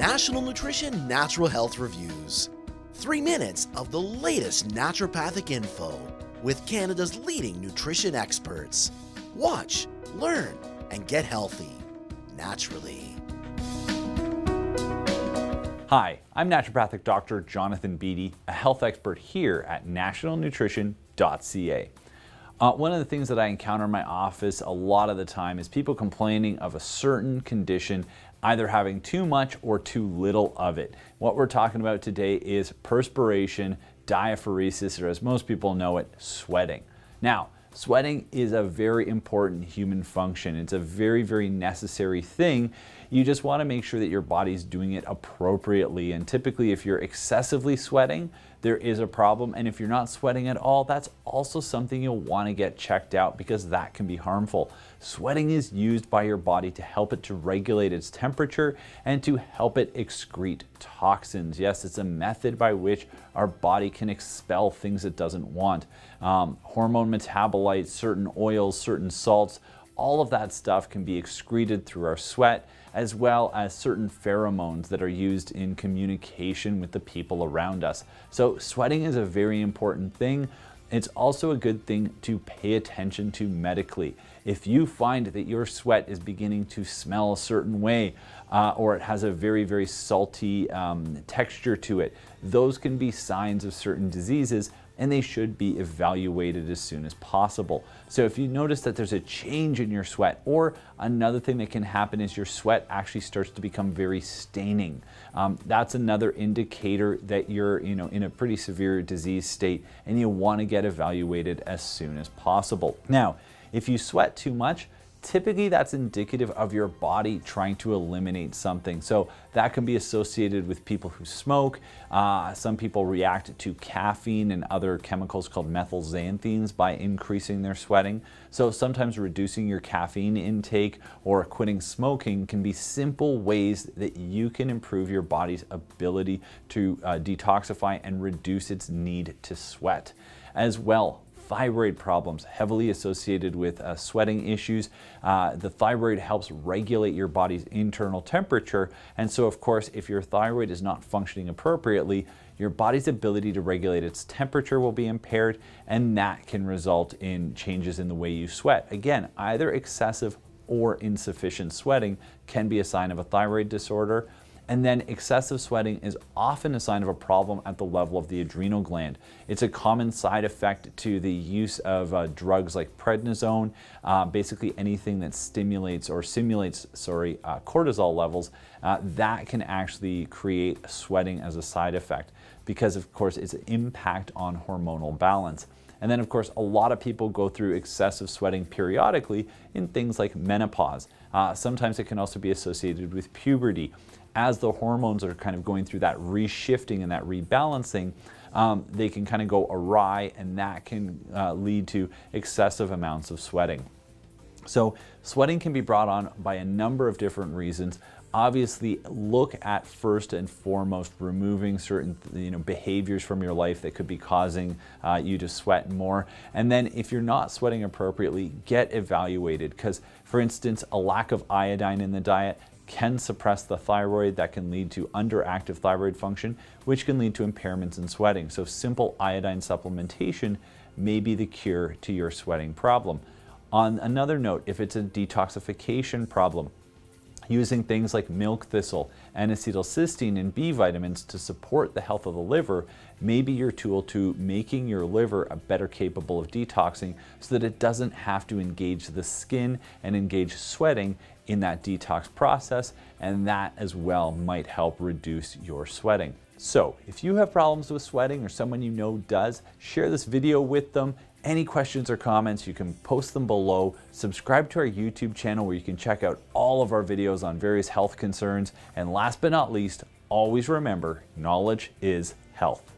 National Nutrition Natural Health Reviews. 3 minutes of the latest naturopathic info with Canada's leading nutrition experts. Watch, learn, and get healthy naturally. Hi, I'm Naturopathic Doctor Jonathan Beatty, a health expert here at nationalnutrition.ca. One of the things that I encounter in my office a lot of the time is people complaining of a certain condition, either having too much or too little of it. What we're talking about today is perspiration, diaphoresis, or as most people know it, sweating. Now, sweating is a very important human function. It's a very, very necessary thing. You just want to make sure that your body's doing it appropriately. And typically, if you're excessively sweating, there is a problem. And if you're not sweating at all, that's also something you'll want to get checked out because that can be harmful. Sweating is used by your body to help it to regulate its temperature and to help it excrete toxins. Yes, it's a method by which our body can expel things it doesn't want. Hormone metabolites, certain oils, certain salts, all of that stuff can be excreted through our sweat, as well as certain pheromones that are used in communication with the people around us. So sweating is a very important thing. It's also a good thing to pay attention to medically. If you find that your sweat is beginning to smell a certain way, or it has a very, very salty texture to it, those can be signs of certain diseases, and they should be evaluated as soon as possible. So if you notice that there's a change in your sweat, or another thing that can happen is your sweat actually starts to become very staining. That's another indicator that you're in a pretty severe disease state and you want to get evaluated as soon as possible. Now, if you sweat too much, typically that's indicative of your body trying to eliminate something. So that can be associated with people who smoke. Some people react to caffeine and other chemicals called Methylxanthines by increasing their sweating. So sometimes reducing your caffeine intake or quitting smoking can be simple ways that you can improve your body's ability to detoxify and reduce its need to sweat. As well, thyroid problems, heavily associated with sweating issues. The thyroid helps regulate your body's internal temperature. And so, of course, if your thyroid is not functioning appropriately, your body's ability to regulate its temperature will be impaired, and that can result in changes in the way you sweat. Again, either excessive or insufficient sweating can be a sign of a thyroid disorder. And then excessive sweating is often a sign of a problem at the level of the adrenal gland. It's a common side effect to the use of drugs like prednisone, basically anything that stimulates or simulates cortisol levels, that can actually create sweating as a side effect because, of course, its impact on hormonal balance. And then, of course, a lot of people go through excessive sweating periodically in things like menopause. Sometimes it can also be associated with puberty. As the hormones are kind of going through that reshifting and that rebalancing, they can kind of go awry, and that can lead to excessive amounts of sweating. So sweating can be brought on by a number of different reasons. Obviously, look at first and foremost removing certain behaviors from your life that could be causing you to sweat more. And then if you're not sweating appropriately, get evaluated because, for instance, a lack of iodine in the diet can suppress the thyroid. That can lead to underactive thyroid function, which can lead to impairments in sweating. So simple iodine supplementation may be the cure to your sweating problem. On another note, if it's a detoxification problem, using things like milk thistle, N-acetylcysteine, and B vitamins to support the health of the liver may be your tool to making your liver a better capable of detoxing so that it doesn't have to engage the skin and engage sweating in that detox process, and that as well might help reduce your sweating. So if you have problems with sweating or someone you know does, share this video with them. Any questions or comments, you can post them below. Subscribe to our YouTube channel where you can check out all of our videos on various health concerns. And last but not least, always remember, knowledge is health.